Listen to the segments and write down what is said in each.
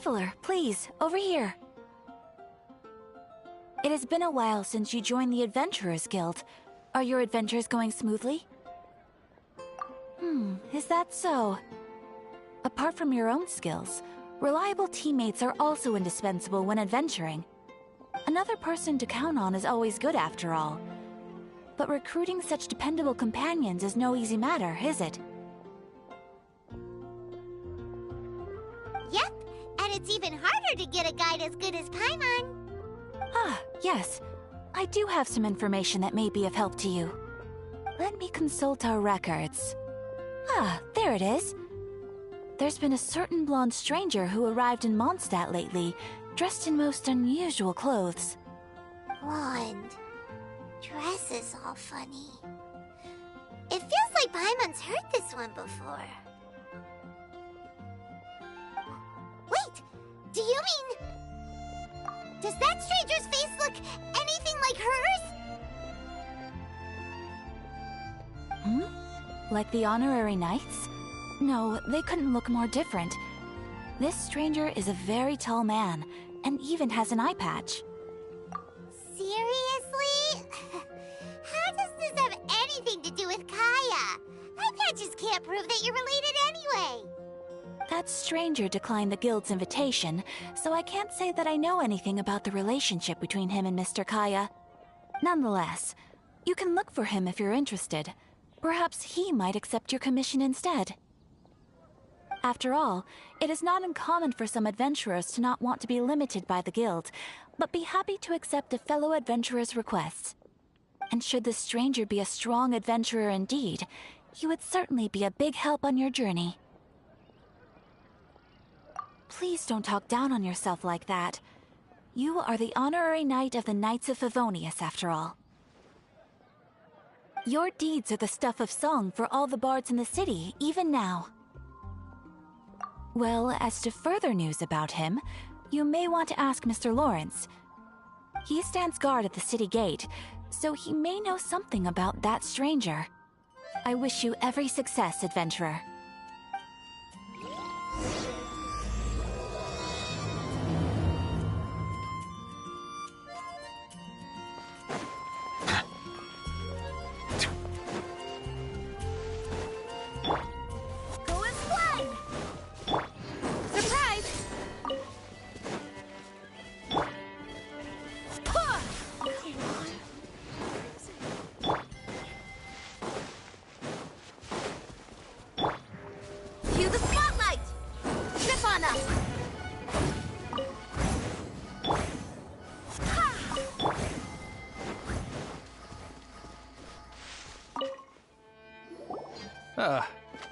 traveler, please, over here. It has been a while since you joined the Adventurers Guild. Are your adventures going smoothly? Is that so? Apart from your own skills, reliable teammates are also indispensable when adventuring. Another person to count on is always good after all. But recruiting such dependable companions is no easy matter, is it? Yep, and it's even harder to get a guide as good as Paimon. Ah, yes. I do have some information that may be of help to you. Let me consult our records. Ah, there it is. There's been a certain blonde stranger who arrived in Mondstadt lately, dressed in most unusual clothes. Blonde. Dresses all funny. It feels like Paimon's heard this one before. Wait! Do you mean... Does that stranger's face look anything like hers? Like the honorary knights? No, they couldn't look more different. This stranger is a very tall man, and even has an eye patch. Seriously? How does this have anything to do with Kaya? Eye patches can't prove that you're related anyway. That stranger declined the guild's invitation, so I can't say that I know anything about the relationship between him and Mr. Kaya. Nonetheless, you can look for him if you're interested. Perhaps he might accept your commission instead. After all, it is not uncommon for some adventurers to not want to be limited by the guild, but be happy to accept a fellow adventurer's requests. And should the stranger be a strong adventurer indeed, he would certainly be a big help on your journey. Please don't talk down on yourself like that. You are the honorary knight of the Knights of Favonius, after all. Your deeds are the stuff of song for all the bards in the city, even now. Well, as to further news about him, you may want to ask Mr. Lawrence. He stands guard at the city gate, so he may know something about that stranger. I wish you every success, adventurer.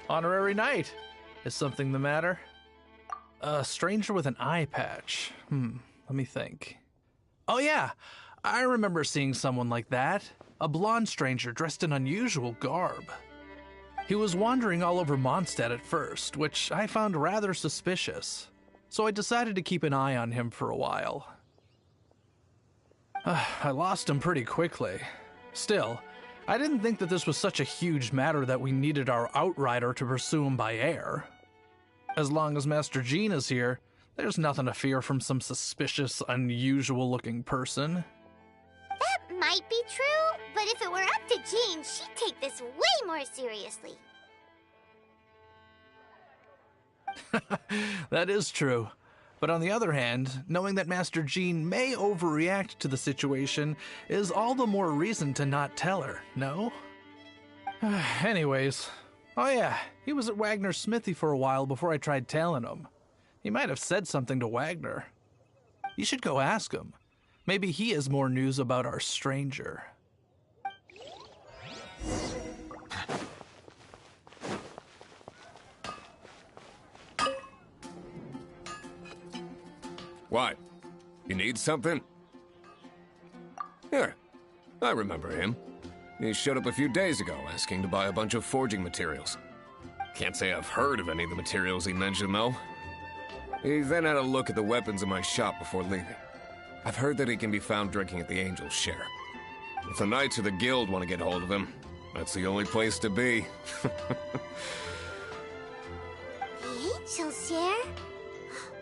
Honorary knight. Is something the matter? A stranger with an eye patch. Let me think. Oh yeah, I remember seeing someone like that. A blonde stranger dressed in unusual garb. He was wandering all over Mondstadt at first, which I found rather suspicious. So I decided to keep an eye on him for a while. I lost him pretty quickly. Still, I didn't think that this was such a huge matter that we needed our outrider to pursue him by air. As long as Master Jean is here, there's nothing to fear from some suspicious, unusual-looking person. That might be true, but if it were up to Jean, she'd take this way more seriously. That is true. But on the other hand, knowing that Master Jean may overreact to the situation is all the more reason to not tell her, no? Anyways, oh yeah, he was at Wagner's smithy for a while before I tried tailing him. He might have said something to Wagner. You should go ask him. Maybe he has more news about our stranger. What? You need something? Here, I remember him. He showed up a few days ago asking to buy a bunch of forging materials. Can't say I've heard of any of the materials he mentioned, though. He then had a look at the weapons in my shop before leaving. I've heard that he can be found drinking at the Angel's Share. If the Knights of the Guild want to get hold of him, that's the only place to be. The Angel's Share?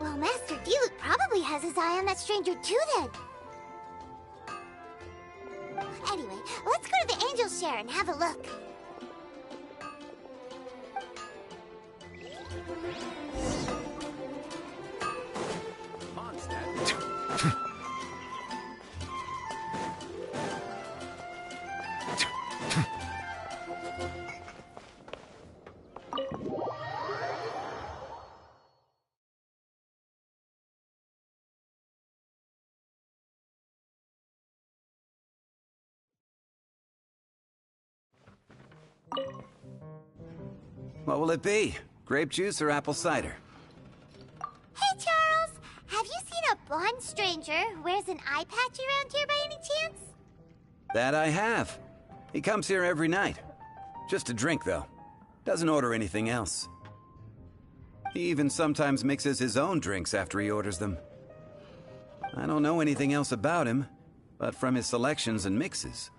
Well, Master Diluc probably has his eye on that stranger too, then. Anyway, let's go to the Angel Share and have a look. What will it be? Grape juice or apple cider? Hey, Charles! Have you seen a blonde stranger who wears an eye patch around here by any chance? That I have. He comes here every night. Just to drink, though. Doesn't order anything else. He even sometimes mixes his own drinks after he orders them. I don't know anything else about him, but from his selections and mixes,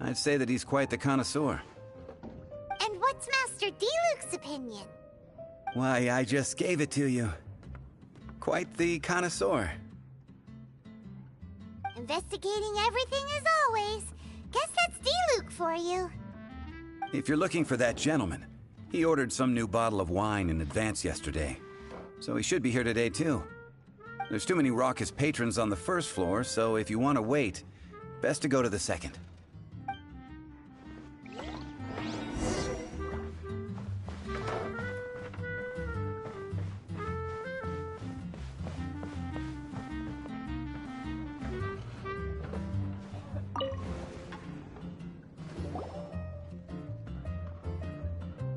I'd say that he's quite the connoisseur. And what's Master Diluc's opinion? Why, I just gave it to you. Quite the connoisseur. Investigating everything as always. Guess that's Diluc for you. If you're looking for that gentleman, he ordered some new bottle of wine in advance yesterday. So he should be here today, too. There's too many raucous patrons on the first floor, so if you want to wait, best to go to the second.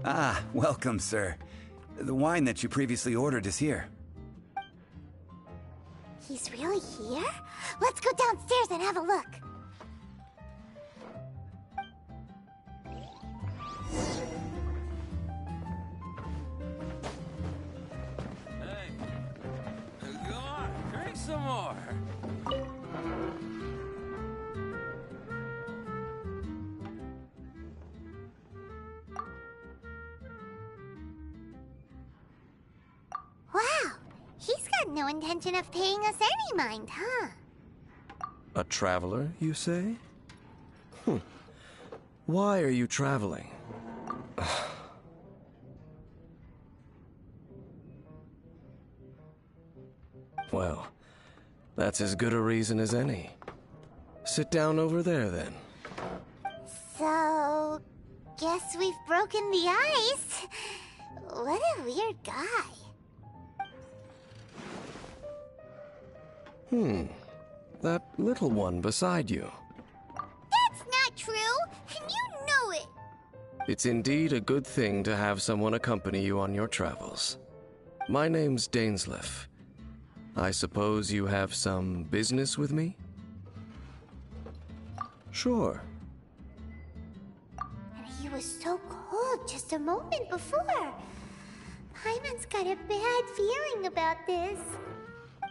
Ah, welcome, sir. The wine that you previously ordered is here. He's really here? Let's go downstairs and have a look. Hey, go on, drink some more. Wow, he's got no intention of paying us any mind, huh? A traveler, you say? Why are you traveling? Well, that's as good a reason as any. Sit down over there, then. So, guess we've broken the ice. What a weird guy. That little one beside you. That's not true, and you know it. It's indeed a good thing to have someone accompany you on your travels. My name's Dainsleif. I suppose you have some business with me? Sure. And he was so cold just a moment before. Paimon's got a bad feeling about this.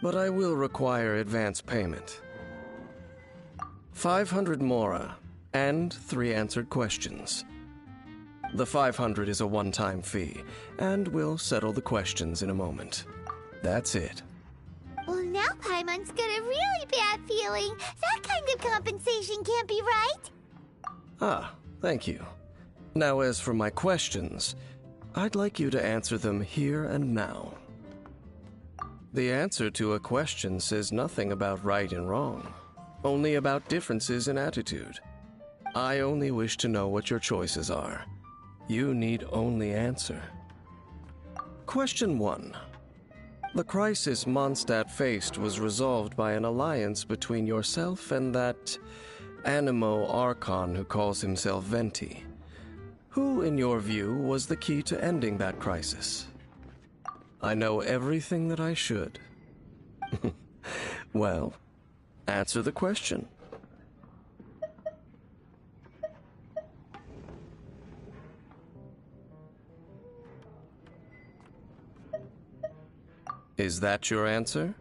But I will require advance payment. 500 mora, and 3 answered questions. The 500 is a one-time fee, and we'll settle the questions in a moment. That's it. Well, now Paimon's got a really bad feeling. That kind of compensation can't be right. Ah, thank you. Now, as for my questions, I'd like you to answer them here and now. The answer to a question says nothing about right and wrong, only about differences in attitude. I only wish to know what your choices are. You need only answer. Question 1. The crisis Mondstadt faced was resolved by an alliance between yourself and that Animo Archon who calls himself Venti. Who, in your view, was the key to ending that crisis? I know everything that I should. Well, answer the question. Is that your answer?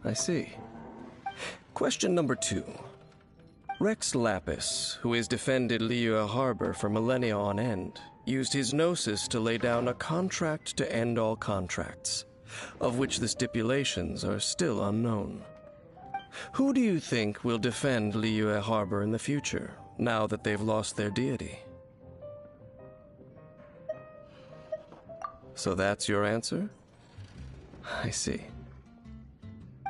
I see. Question number 2. Rex Lapis, who has defended Liyue Harbor for millennia on end, used his gnosis to lay down a contract to end all contracts. of which the stipulations are still unknown. Who do you think will defend Liyue Harbor in the future, now that they've lost their deity? So that's your answer? I see.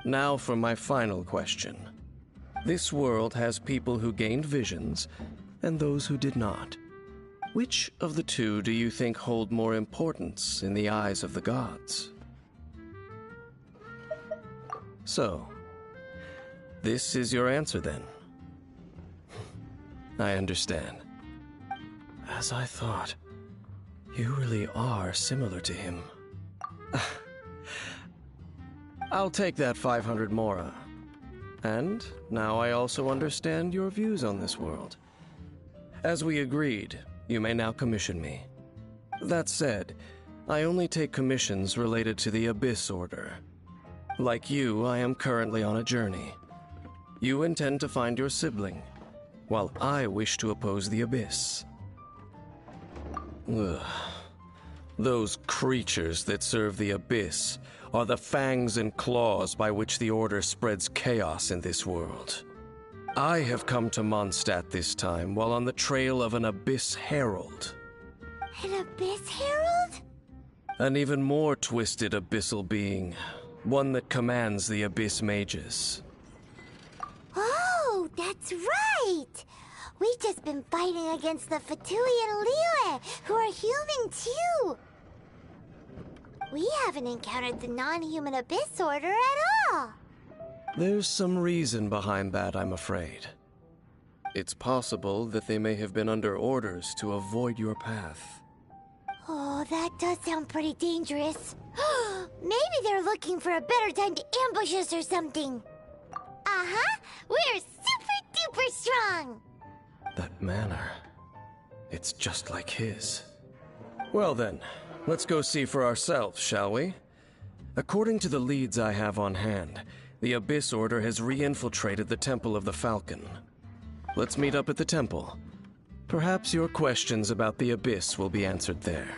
Now for my final question. This world has people who gained visions, and those who did not. Which of the two do you think hold more importance in the eyes of the gods? So, this is your answer then? I understand. As I thought, you really are similar to him. I'll take that 500 mora. And now I also understand your views on this world. As we agreed, you may now commission me. That said, I only take commissions related to the Abyss Order. Like you, I am currently on a journey. You intend to find your sibling, while I wish to oppose the Abyss. Ugh. Those creatures that serve the Abyss are the fangs and claws by which the Order spreads chaos in this world. I have come to Mondstadt this time while on the trail of an Abyss Herald. An Abyss Herald? An even more twisted abyssal being, one that commands the Abyss Mages. Oh, that's right! We've just been fighting against the Fatui and Liyue, who are human too! We haven't encountered the non-human Abyss Order at all! There's some reason behind that, I'm afraid. It's possible that they may have been under orders to avoid your path. Oh, that does sound pretty dangerous. Maybe they're looking for a better time to ambush us or something. Uh-huh! We're super-duper strong! That manner, it's just like his. Well then, let's go see for ourselves, shall we? According to the leads I have on hand, the Abyss Order has re-infiltrated the Temple of the Falcon. Let's meet up at the temple. Perhaps your questions about the Abyss will be answered there.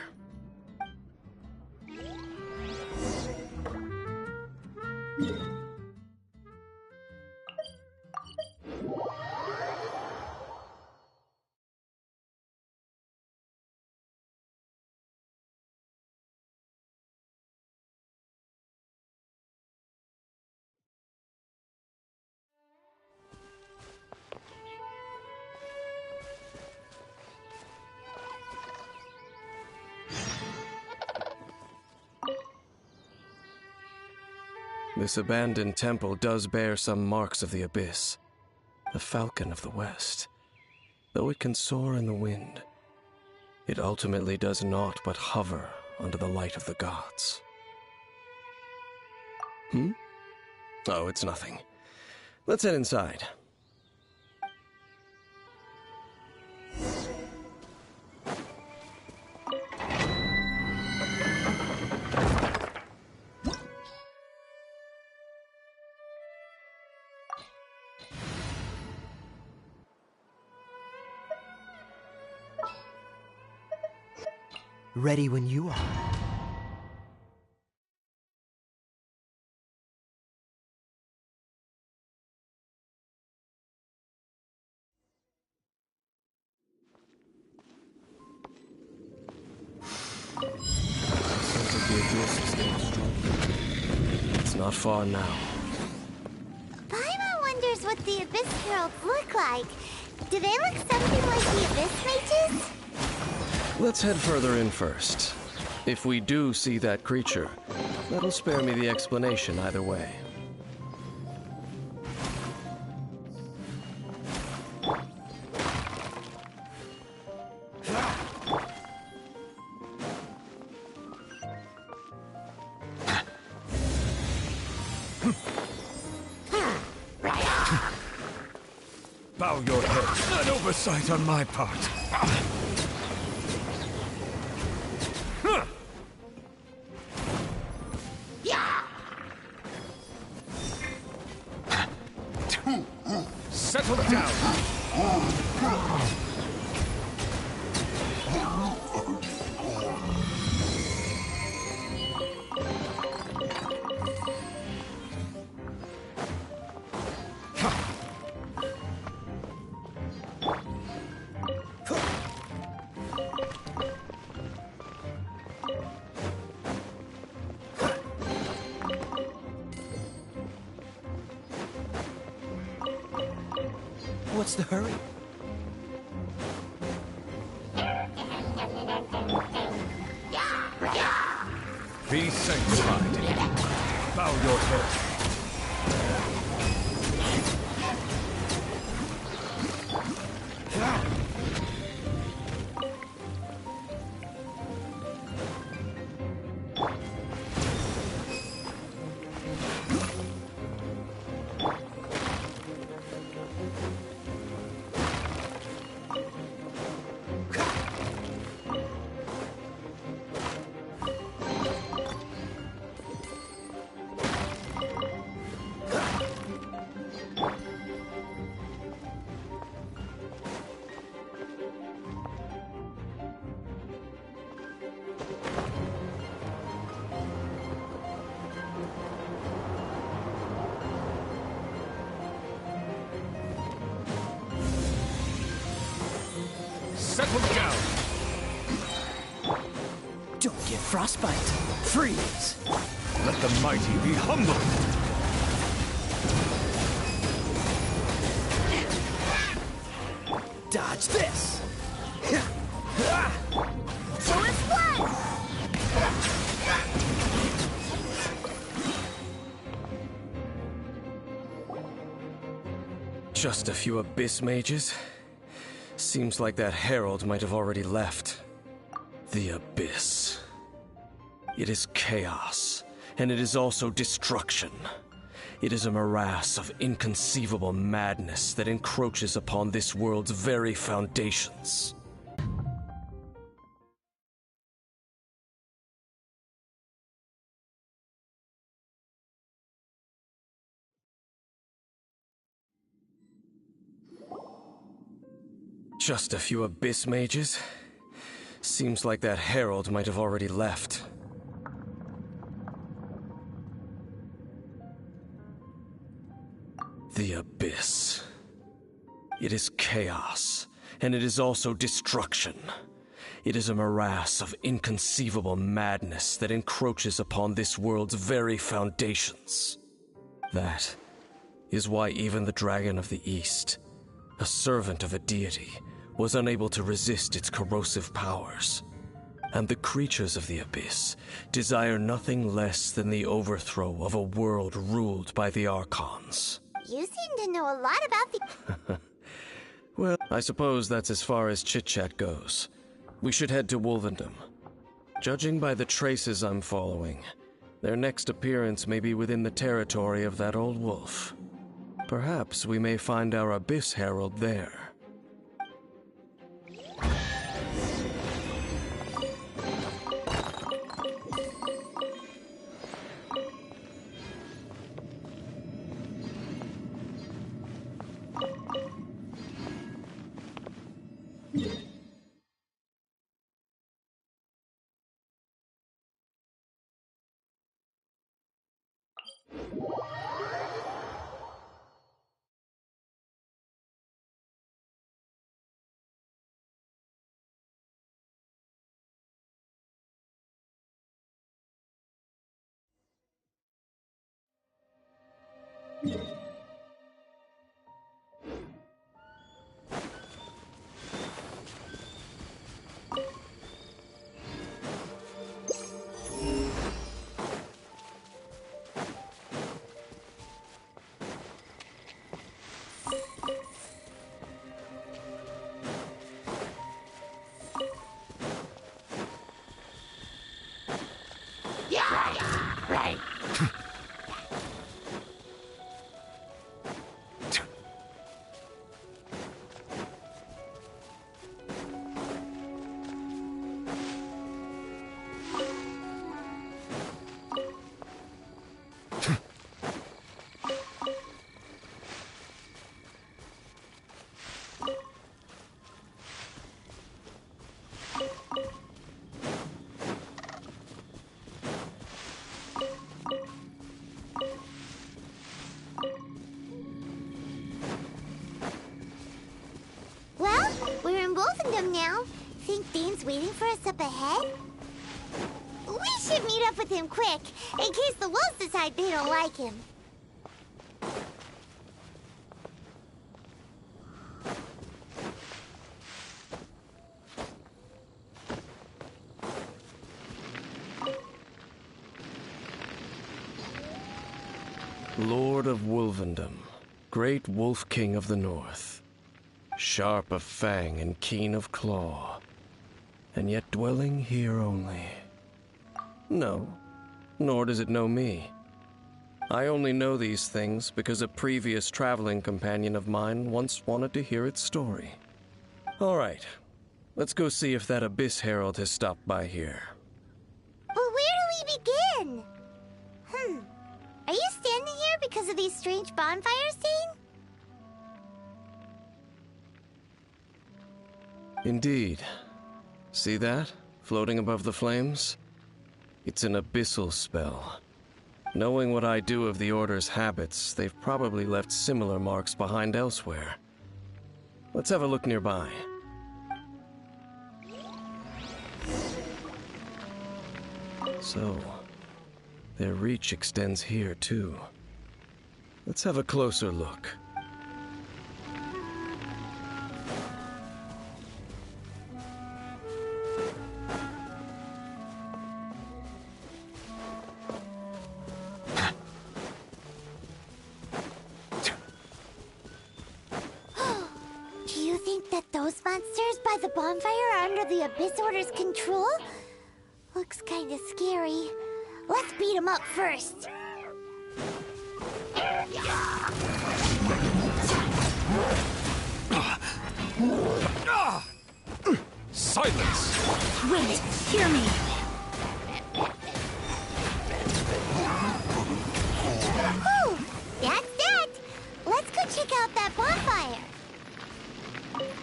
This abandoned temple does bear some marks of the Abyss. The Falcon of the West. Though it can soar in the wind, it ultimately does naught but hover under the light of the gods. Oh, it's nothing. Let's head inside. Ready when you are. It's not far now. Paimon wonders what the Abyss Heralds look like. Do they look something like the Abyss Mages? Let's head further in first. If we do see that creature, that'll spare me the explanation either way. Bow your head. An oversight on my part. Settle down. What's the hurry? Be sanctified. Bow your head. Settle down! Don't get frostbite. Freeze! Let the mighty be humbled! Dodge this! Solar Flood! Just a few abyss mages? Seems like that herald might have already left. The abyss. It is chaos, and it is also destruction. It is a morass of inconceivable madness that encroaches upon this world's very foundations. Just a few abyss mages? Seems like that herald might have already left. The abyss. It is chaos, and it is also destruction. It is a morass of inconceivable madness that encroaches upon this world's very foundations. That is why even the Dragon of the East, a servant of a deity, was unable to resist its corrosive powers. And the creatures of the abyss desire nothing less than the overthrow of a world ruled by the Archons. You seem to know a lot about the... Well, I suppose that's as far as chit-chat goes. We should head to Wolvendom. Judging by the traces I'm following, their next appearance may be within the territory of that old wolf. Perhaps we may find our Abyss Herald there. Well, we're in Wolfendom now. Think Dane's waiting for us up ahead? We should meet up with him quick, in case the wolves decide they don't like him. Lord of Wolvendom, great Wolf King of the North, sharp of fang and keen of claw, and yet dwelling here only. No, nor does it know me. I only know these things because a previous traveling companion of mine once wanted to hear its story. All right, let's go see if that Abyss Herald has stopped by here. But where do we begin? Are you standing here because of these strange bonfires, Dane? Indeed. See that, floating above the flames? It's an abyssal spell. Knowing what I do of the Order's habits, they've probably left similar marks behind elsewhere. Let's have a look nearby. So, their reach extends here too. Let's have a closer look. Do you think that those monsters by the bonfire are under the Abyss Order's control? Looks kinda scary. Let's beat them up first. Silence! Wait, hear me. Whew, that's that. Let's go check out that bonfire.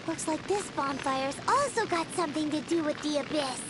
Looks like this bonfire's also got something to do with the Abyss.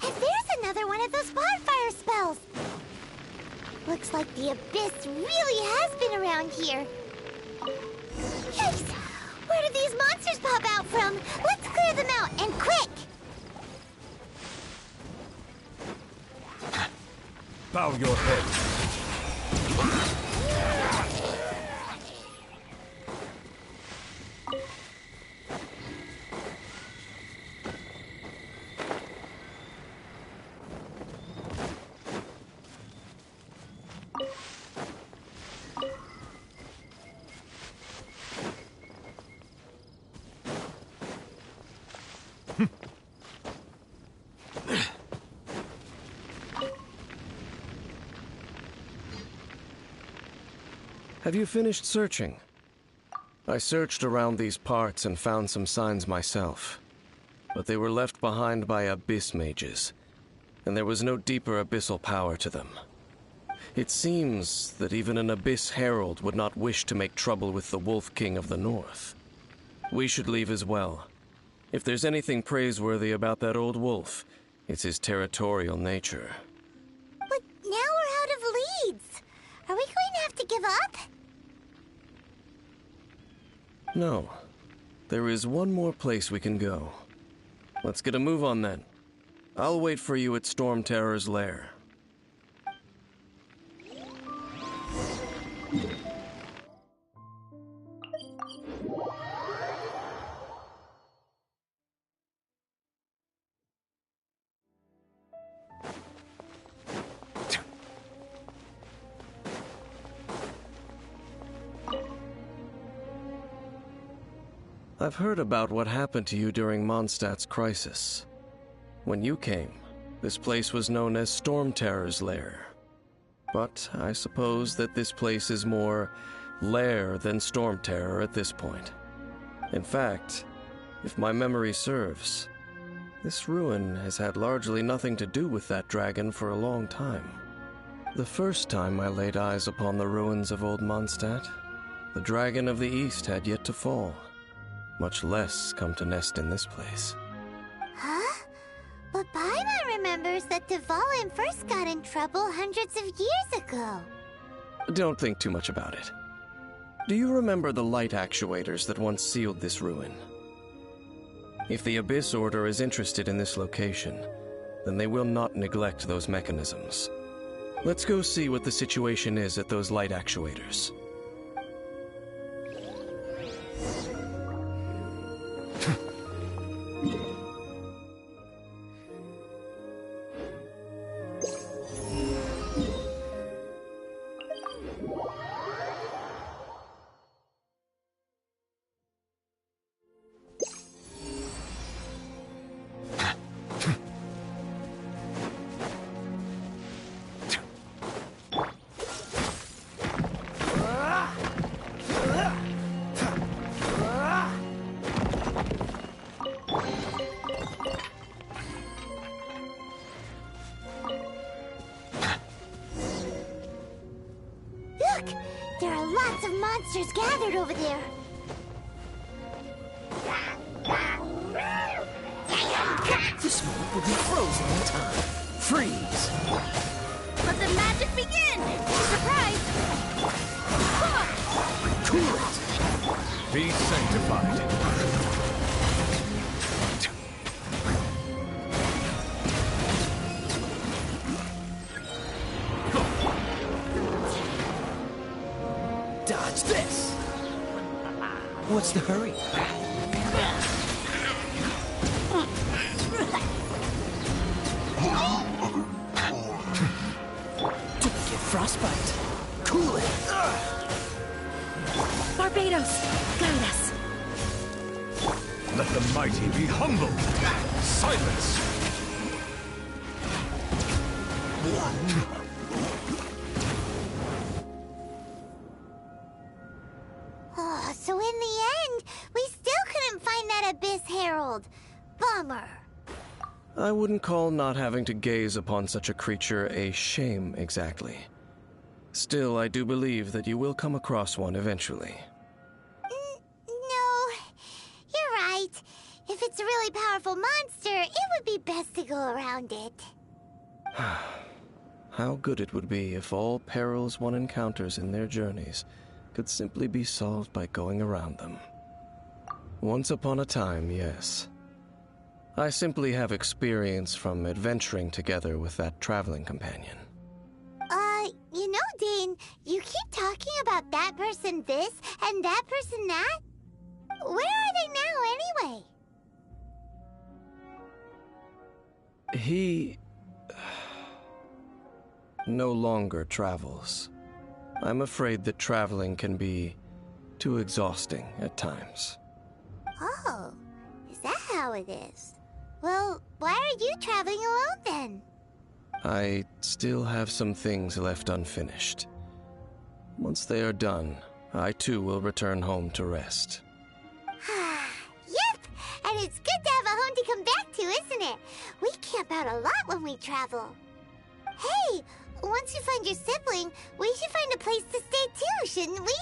And there's another one of those bonfire spells. Looks like the Abyss really has been around here. Yikes! Where did these monsters pop out from? Let's clear them out, and quick! Bow your head. Have you finished searching? I searched around these parts and found some signs myself, but they were left behind by abyss mages, and there was no deeper abyssal power to them. It seems that even an Abyss Herald would not wish to make trouble with the Wolf King of the North. We should leave as well. If there's anything praiseworthy about that old wolf, it's his territorial nature. But now we're out of leads. Are we going to have to give up? No. There is one more place we can go. Let's get a move on then. I'll wait for you at Storm Terror's lair. I've heard about what happened to you during Mondstadt's crisis. When you came, this place was known as Storm Terror's lair. But I suppose that this place is more lair than Storm Terror at this point. In fact, if my memory serves, this ruin has had largely nothing to do with that dragon for a long time. The first time I laid eyes upon the ruins of old Mondstadt, the Dragon of the East had yet to fall, much less come to nest in this place. Huh? But Paimon remembers that Dvalin first got in trouble hundreds of years ago. Don't think too much about it. Do you remember the light actuators that once sealed this ruin? If the Abyss Order is interested in this location, then they will not neglect those mechanisms. Let's go see what the situation is at those light actuators. There are lots of monsters gathered over there. This moment will be frozen in time. Freeze! Let the magic begin! Surprise! Cool it! Be sanctified. Dodge this! What's the hurry? Don't get frostbite. Cool it! Barbados, guide us. Let the mighty be humbled. Silence! Oh, so in the end, we still couldn't find that Abyss Herald. Bummer. I wouldn't call not having to gaze upon such a creature a shame exactly. Still, I do believe that you will come across one eventually. No, you're right. If it's a really powerful monster, it would be best to go around it. How good it would be if all perils one encounters in their journeys could simply be solved by going around them. Once upon a time, yes. I simply have experience from adventuring together with that traveling companion. You know, Dane, you keep talking about that person this and that person that. Where are they now, anyway? He no longer travels. I'm afraid that traveling can be too exhausting at times. Oh, is that how it is? Well, why are you traveling alone then? I still have some things left unfinished. Once they are done, I too will return home to rest. Yep, and it's good to have a home to come back to, isn't it? We camp out a lot when we travel. Hey, once you find your sibling, we should find a place to stay too, shouldn't we?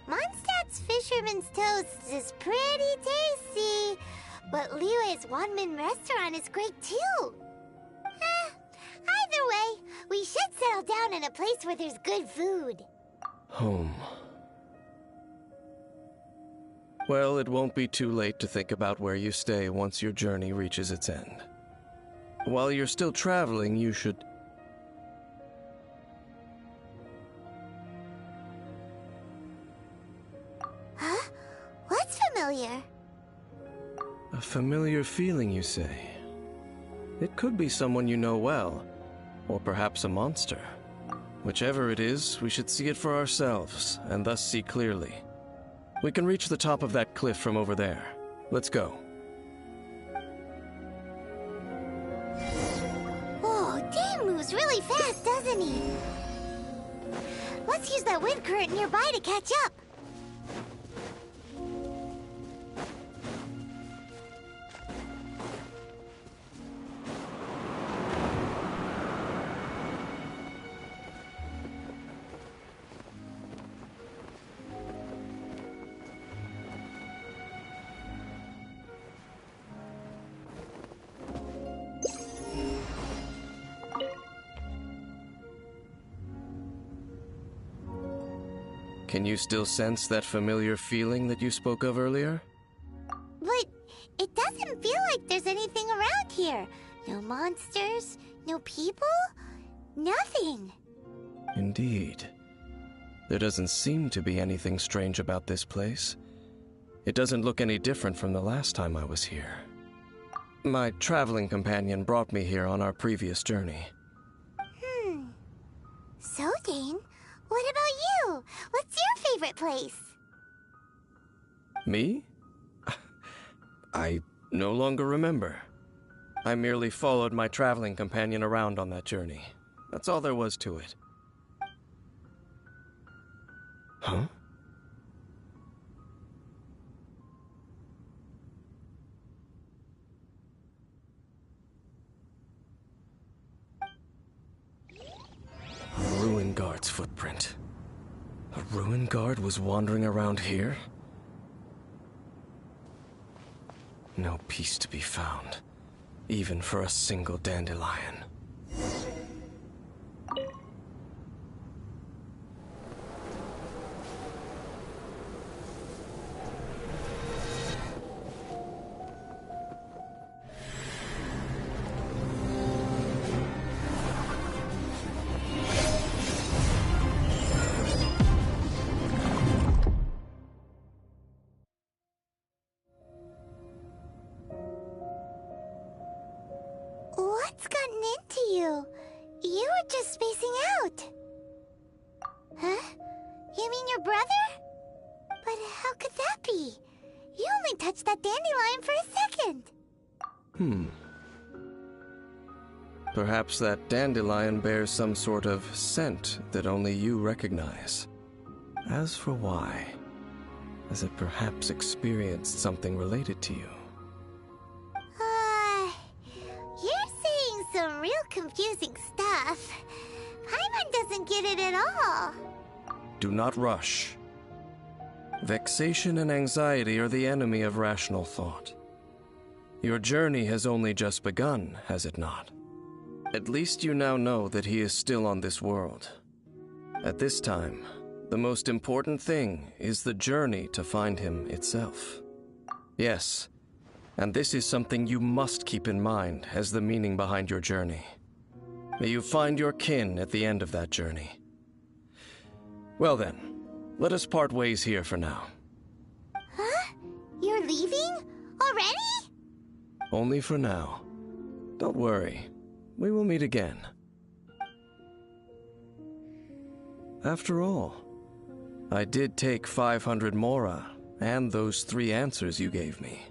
Mondstadt's Fisherman's Toast is pretty tasty, but Liyue's Wanmin restaurant is great too. Either way, we should settle down in a place where there's good food. Home. Well, it won't be too late to think about where you stay once your journey reaches its end. While you're still traveling, you should... Huh? What's familiar? A familiar feeling, you say? It could be someone you know well, or perhaps a monster. Whichever it is, we should see it for ourselves, and thus see clearly. We can reach the top of that cliff from over there. Let's go. Whoa, Dane moves really fast, doesn't he? Let's use that wind current nearby to catch up. Can you still sense that familiar feeling that you spoke of earlier? But it doesn't feel like there's anything around here. No monsters, no people, nothing. Indeed. There doesn't seem to be anything strange about this place. It doesn't look any different from the last time I was here. My traveling companion brought me here on our previous journey. So, Dane, what about you? What's your favorite place? Me? I no longer remember. I merely followed my traveling companion around on that journey. That's all there was to it. Huh? A ruin guard's footprint. A ruin guard was wandering around here? No peace to be found, even for a single dandelion. What's gotten into you? You were just spacing out. Huh? You mean your brother? But how could that be? You only touched that dandelion for a second. Perhaps that dandelion bears some sort of scent that only you recognize. As for why, has it perhaps experienced something related to you? You're saying some real confusing stuff. Paimon doesn't get it at all. Do not rush. Vexation and anxiety are the enemy of rational thought. Your journey has only just begun, has it not? At least you now know that he is still on this world. At this time, the most important thing is the journey to find him itself. Yes, and this is something you must keep in mind as the meaning behind your journey. May you find your kin at the end of that journey. Well then, let us part ways here for now. Huh? You're leaving? Already? Only for now. Don't worry, we will meet again. After all, I did take 500 mora and those 3 answers you gave me.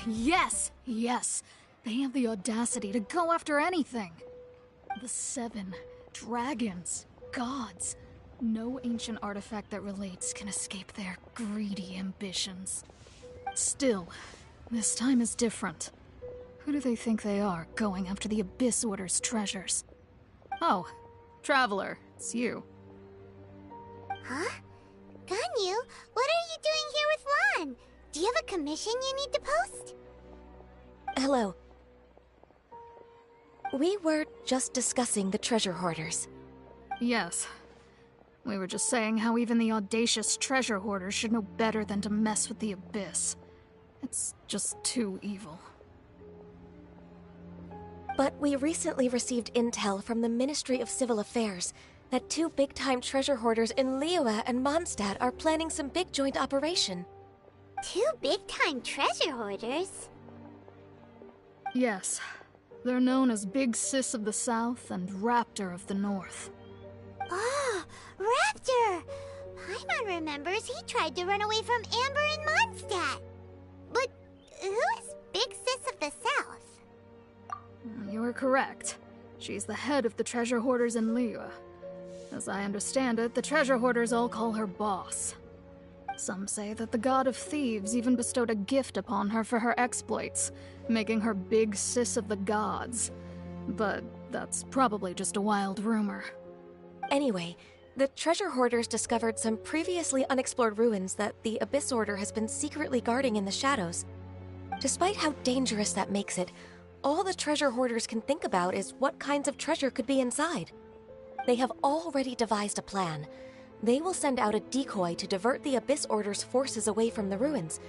Yes! Yes! They have the audacity to go after anything! The 7 dragons, gods. No ancient artifact that relates can escape their greedy ambitions. Still, this time is different. Who do they think they are, going after the Abyss Order's treasures? Oh, Traveler, it's you. Huh? Ganyu, what are you doing here with Lan? Do you have a commission you need to post? Hello. We were just discussing the treasure hoarders. Yes. We were just saying how even the audacious treasure hoarders should know better than to mess with the Abyss. It's just too evil. But we recently received intel from the Ministry of Civil Affairs that two big-time treasure hoarders in Liyue and Mondstadt are planning some big joint operation. Two big-time treasure hoarders? Yes. They're known as Big Sis of the South and Raptor of the North. Oh, Raptor! Paimon remembers he tried to run away from Amber in Mondstadt. But who is Big Sis of the South? You are correct. She's the head of the treasure hoarders in Liyue. As I understand it, the treasure hoarders all call her boss. Some say that the god of thieves even bestowed a gift upon her for her exploits, making her Big Sis of the gods. But that's probably just a wild rumor. Anyway, the treasure hoarders discovered some previously unexplored ruins that the Abyss Order has been secretly guarding in the shadows. Despite how dangerous that makes it, all the treasure hoarders can think about is what kinds of treasure could be inside. They have already devised a plan. They will send out a decoy to divert the Abyss Order's forces away from the ruins,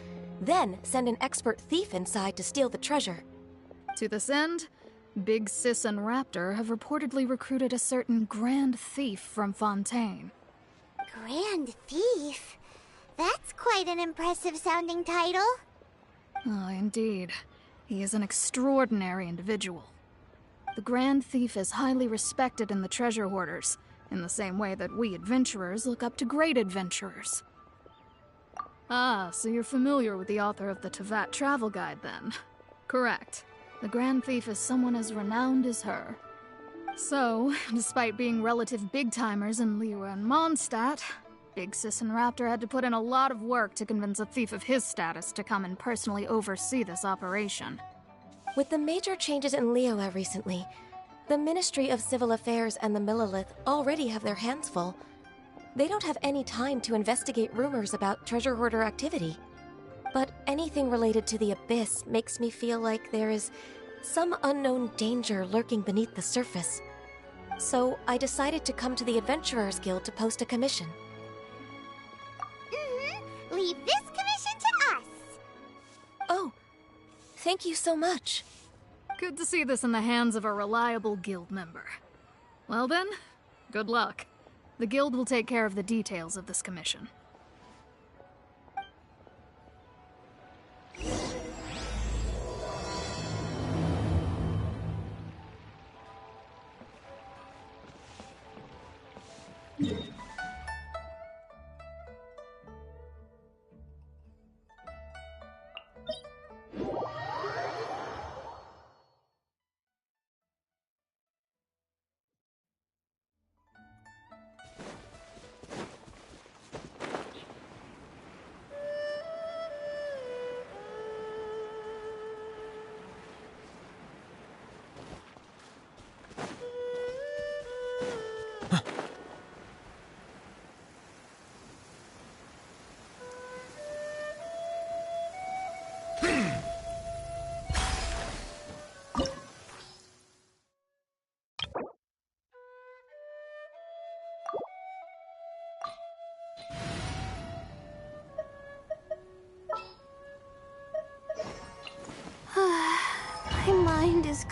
then send an expert thief inside to steal the treasure. To this end, Big Sis and Raptor have reportedly recruited a certain Grand Thief from Fontaine. Grand Thief? That's quite an impressive sounding title. Oh, indeed. He is an extraordinary individual. The Grand Thief is highly respected in the treasure hoarders, in the same way that we adventurers look up to great adventurers. Ah, so you're familiar with the author of the Tevat Travel Guide, then? Correct. The Grand Thief is someone as renowned as her. So, despite being relative big-timers in Liyue and Mondstadt, Big Sis and Raptor had to put in a lot of work to convince a thief of his status to come and personally oversee this operation. With the major changes in Liyue recently, the Ministry of Civil Affairs and the Millelith already have their hands full. They don't have any time to investigate rumors about treasure hoarder activity. But anything related to the Abyss makes me feel like there is some unknown danger lurking beneath the surface. So I decided to come to the Adventurers Guild to post a commission. Leave this commission to us! Oh, thank you so much. Good to see this in the hands of a reliable guild member. Well then, good luck. The guild will take care of the details of this commission. My mind is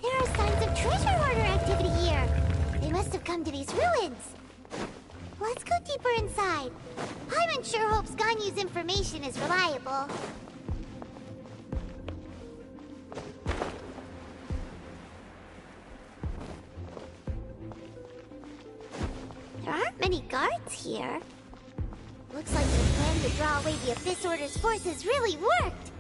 There are signs of treasure hoarder activity here. They must have come to these ruins. Let's go deeper inside. Paimon sure hopes Ganyu's information is reliable. There aren't many guards here. Looks like the plan to draw away the Abyss Order's forces really worked.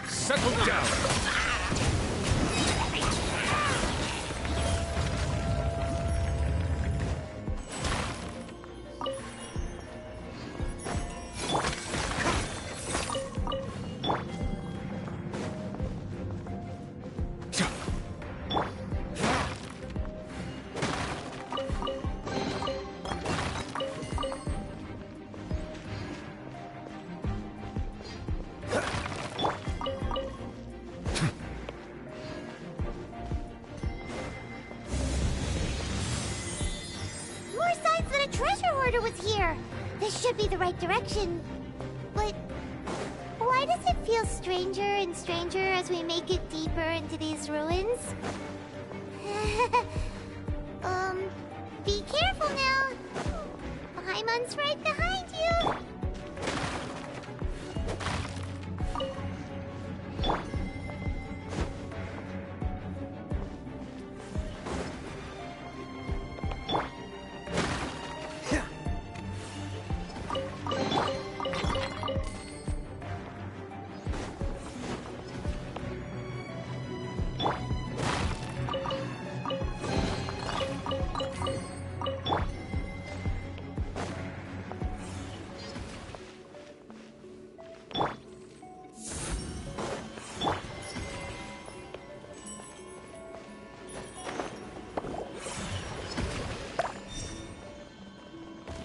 Settle down! order was here. This should be the right direction. But why does it feel stranger and stranger as we make it deeper into these ruins? Be careful now. Paimon's right behind you.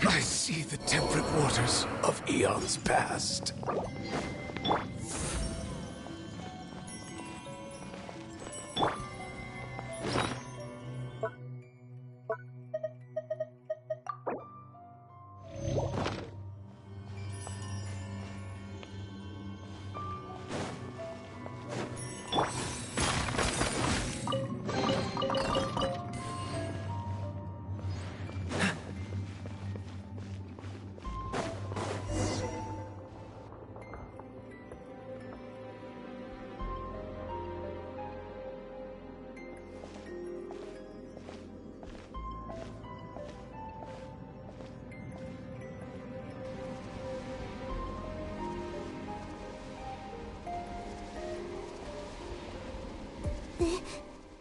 I see the temperate waters of eons past.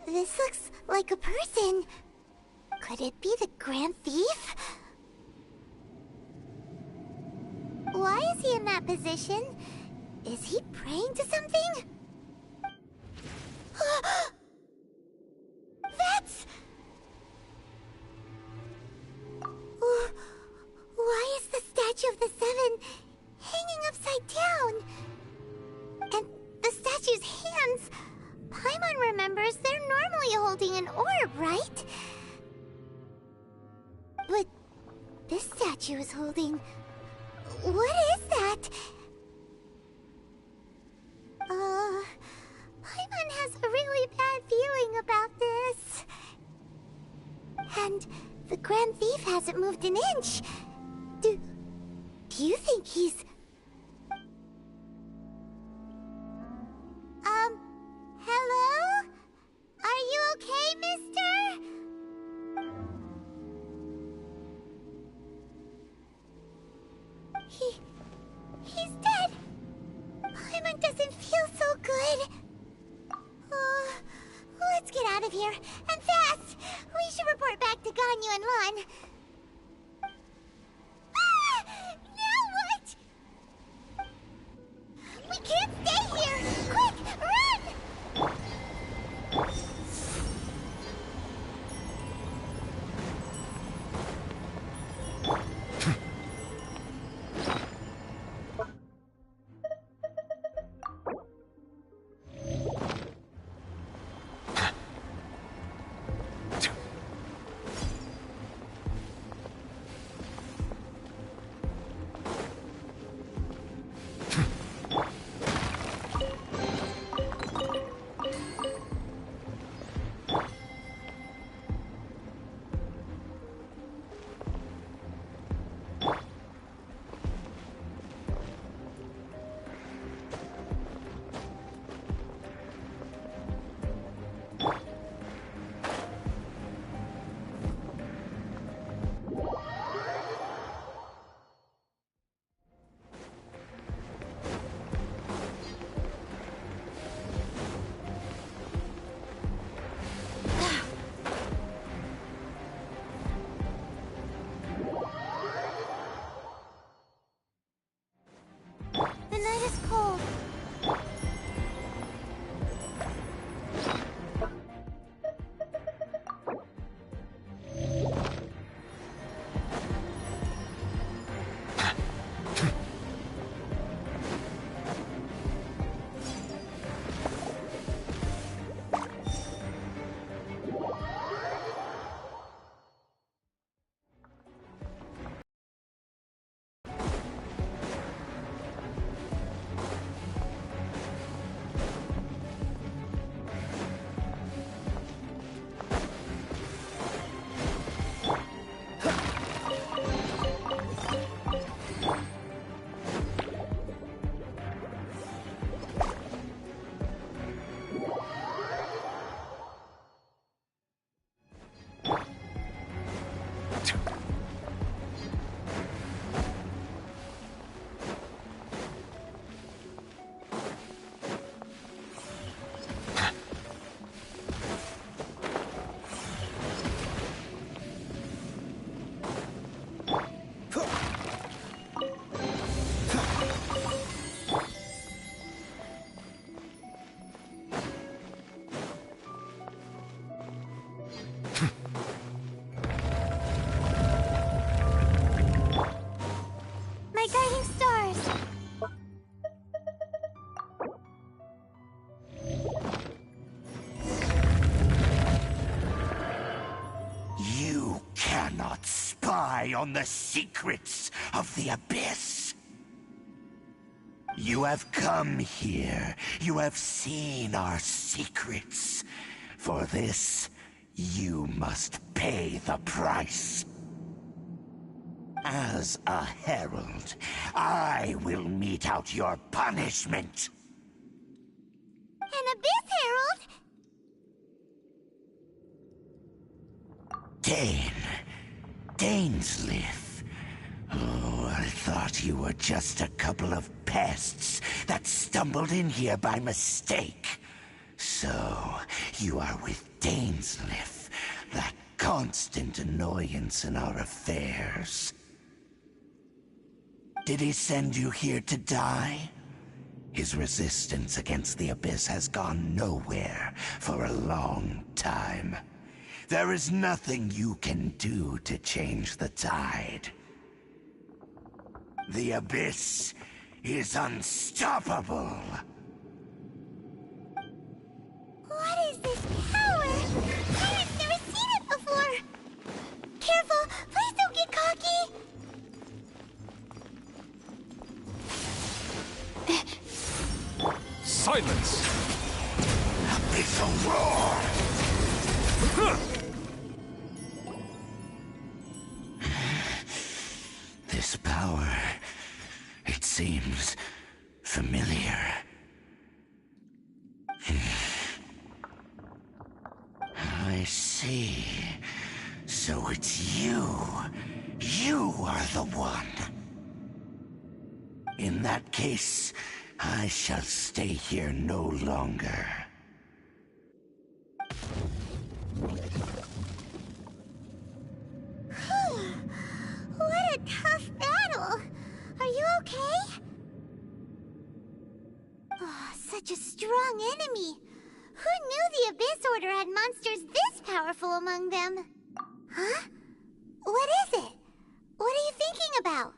This looks like a person. Could it be the Grand Thief? Why is he in that position? Is he praying to something? That's... Why is the statue of the Seven hanging upside down? And the statue's hands... Paimon remembers they're normally holding an orb, right? But this statue is holding... What is that? Paimon has a really bad feeling about this. And the Grand Thief hasn't moved an inch. Do you think he's... Hello? Are you okay, mister? He's dead. Paimon doesn't feel so good. Let's get out of here, and fast! We should report back to Ganyu and Lan. Now what? We can't stay here! Quick, run! on the secrets of the Abyss. You have come here. You have seen our secrets. For this, you must pay the price. As a herald, I will mete out your punishment. An Abyss Herald? Dainsleif. Oh, I thought you were just a couple of pests that stumbled in here by mistake. So, you are with Dainsleif, that constant annoyance in our affairs. Did he send you here to die? His resistance against the Abyss has gone nowhere for a long time. There is nothing you can do to change the tide. The Abyss is unstoppable. What is this power? I've never seen it before. Careful, please don't get cocky. Silence! Abyssal roar! This power, it seems familiar. I see. So it's you. You are the one. In that case, I shall stay here no longer. What a tough battle. Are you okay? Oh, such a strong enemy. Who knew the Abyss Order had monsters this powerful among them? Huh? What is it? What are you thinking about?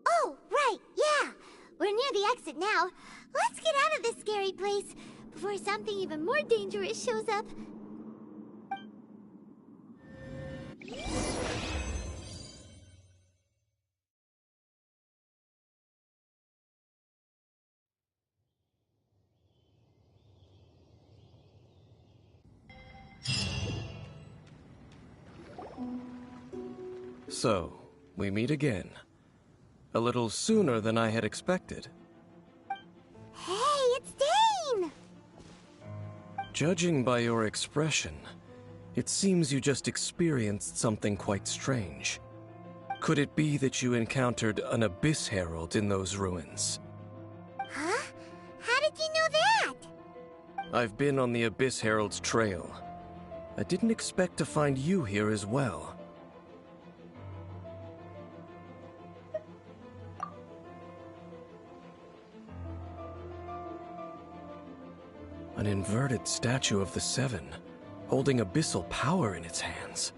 Oh, right, yeah. We're near the exit now. Let's get out of this scary place before something even more dangerous shows up. So, we meet again. A little sooner than I had expected. Hey, it's Dane! Judging by your expression, it seems you just experienced something quite strange. Could it be that you encountered an Abyss Herald in those ruins? Huh? How did you know that? I've been on the Abyss Herald's trail. I didn't expect to find you here as well. An inverted statue of the Seven, holding abyssal power in its hands.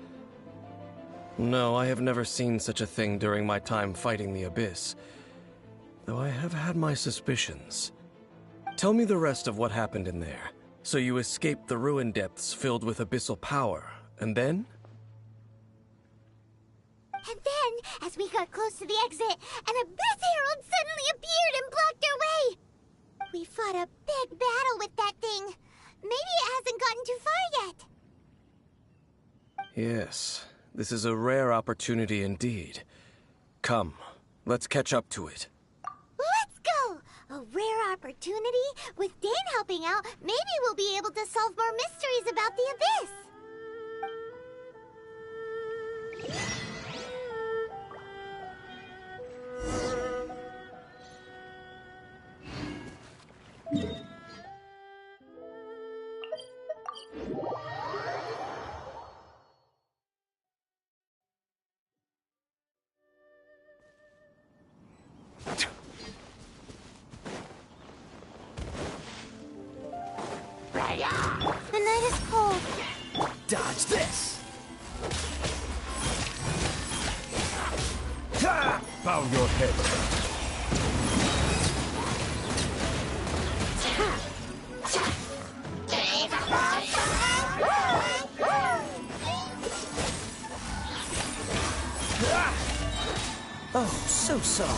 No, I have never seen such a thing during my time fighting the Abyss, though I have had my suspicions. Tell me the rest of what happened in there. So you escaped the ruin depths filled with abyssal power, and then? And then, as we got close to the exit, an Abyss Herald suddenly appeared and blocked our way! We fought a big battle with that thing. Maybe it hasn't gotten too far yet. Yes, this is a rare opportunity indeed. Come, let's catch up to it. Let's go! A rare opportunity? With Dane helping out, maybe we'll be able to solve more mysteries about the Abyss. The night is cold. Dodge this! Bow your head. Oh, so sorry.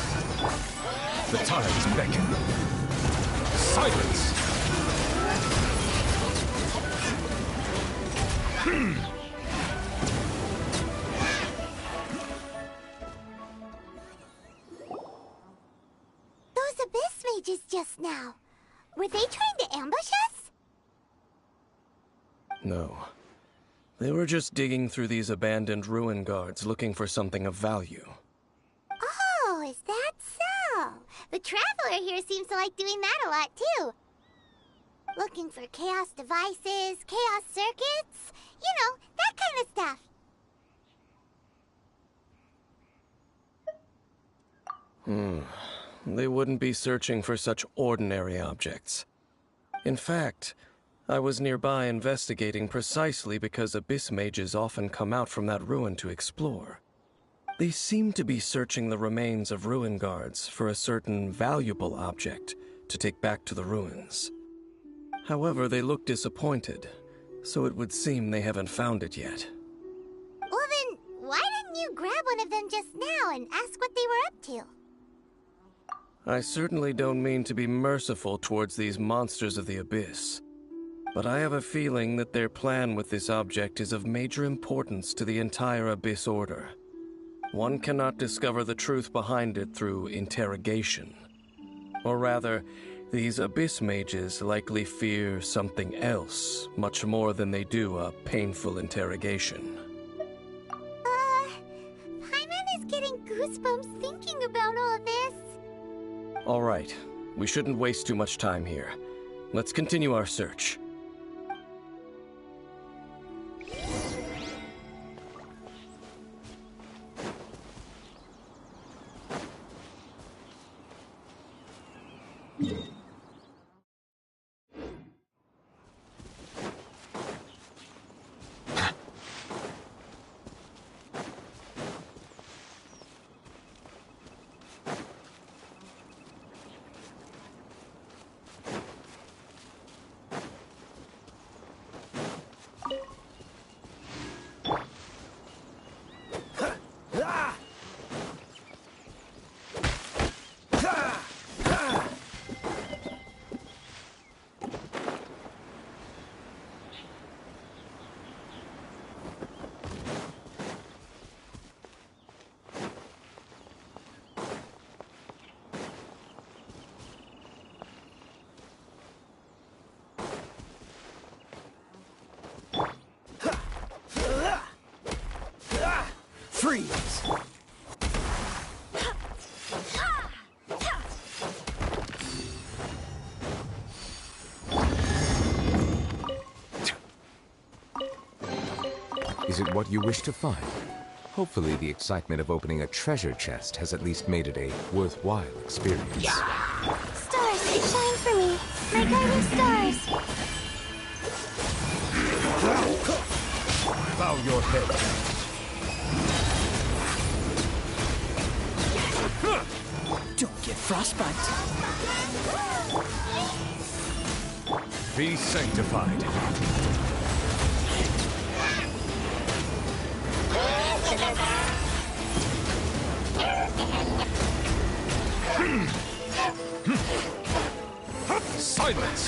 The tides beckon. Silence! Those abyss mages just now. Were they trying to ambush us? No. They were just digging through these abandoned ruin guards looking for something of value. Oh, is that so? The Traveler here seems to like doing that a lot, too. Looking for chaos devices, chaos circuits, you know, that kind of stuff. They wouldn't be searching for such ordinary objects. In fact, I was nearby investigating precisely because abyss mages often come out from that ruin to explore. They seem to be searching the remains of ruin guards for a certain valuable object to take back to the ruins. However, they look disappointed, so it would seem they haven't found it yet. Well then, why didn't you grab one of them just now and ask what they were up to? I certainly don't mean to be merciful towards these monsters of the abyss, but I have a feeling that their plan with this object is of major importance to the entire Abyss Order. One cannot discover the truth behind it through interrogation. Or rather, these Abyss mages likely fear something else, much more than they do a painful interrogation. Paimon is getting goosebumps thinking about all this. All right, we shouldn't waste too much time here. Let's continue our search. Freeze! Is it what you wish to find? Hopefully the excitement of opening a treasure chest has at least made it a worthwhile experience. Stars, shine for me. My guiding stars. Bow your head. Don't get frostbite. Be sanctified. Silence!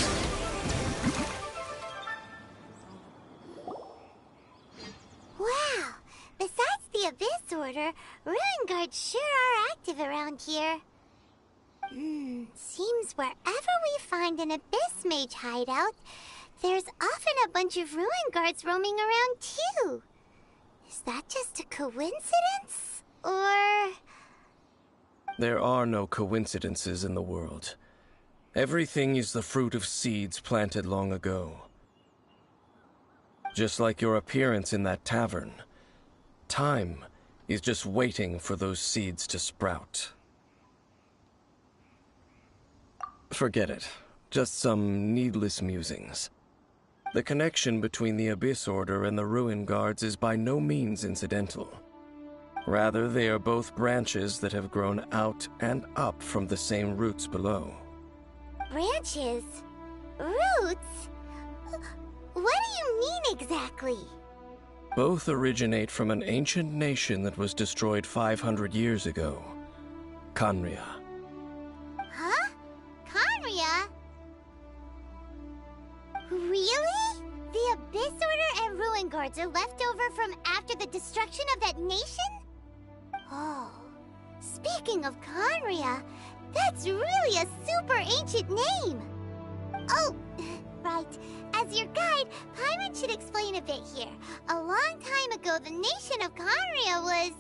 Wow. Besides the Abyss Order, Ruin Guards sure are active around here. Seems wherever we find an Abyss Mage hideout, there's often a bunch of Ruin Guards roaming around too. Is that just a coincidence? Or... There are no coincidences in the world. Everything is the fruit of seeds planted long ago. Just like your appearance in that tavern, time is just waiting for those seeds to sprout. Forget it. Just some needless musings. The connection between the Abyss Order and the Ruin Guards is by no means incidental. Rather, they are both branches that have grown out and up from the same roots below. branches? Roots? What do you mean exactly? Both originate from an ancient nation that was destroyed 500 years ago. Khaenri'ah. Huh? Khaenri'ah? Really? The Abyss Order and Ruin Guards are left over from after the destruction of that nation? Oh, speaking of Khaenri'ah, that's really a super ancient name. Oh, right. As your guide, Paimon should explain a bit here. A long time ago, the nation of Khaenri'ah was...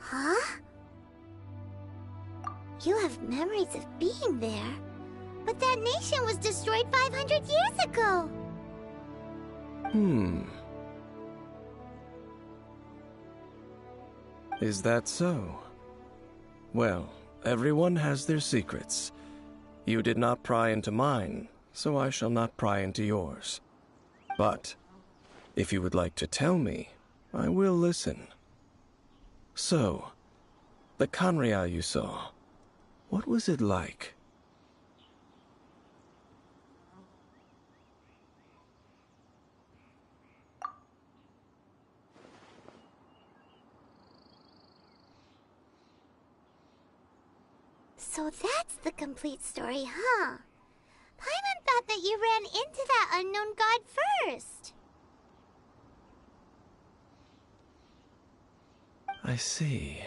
Huh? You have memories of being there. But that nation was destroyed 500 years ago. Is that so? Well, everyone has their secrets. You did not pry into mine, so I shall not pry into yours. But, if you would like to tell me, I will listen. So, the Khaenri'ah you saw, what was it like? So that's the complete story, huh? Paimon thought that you ran into that unknown god first. I see.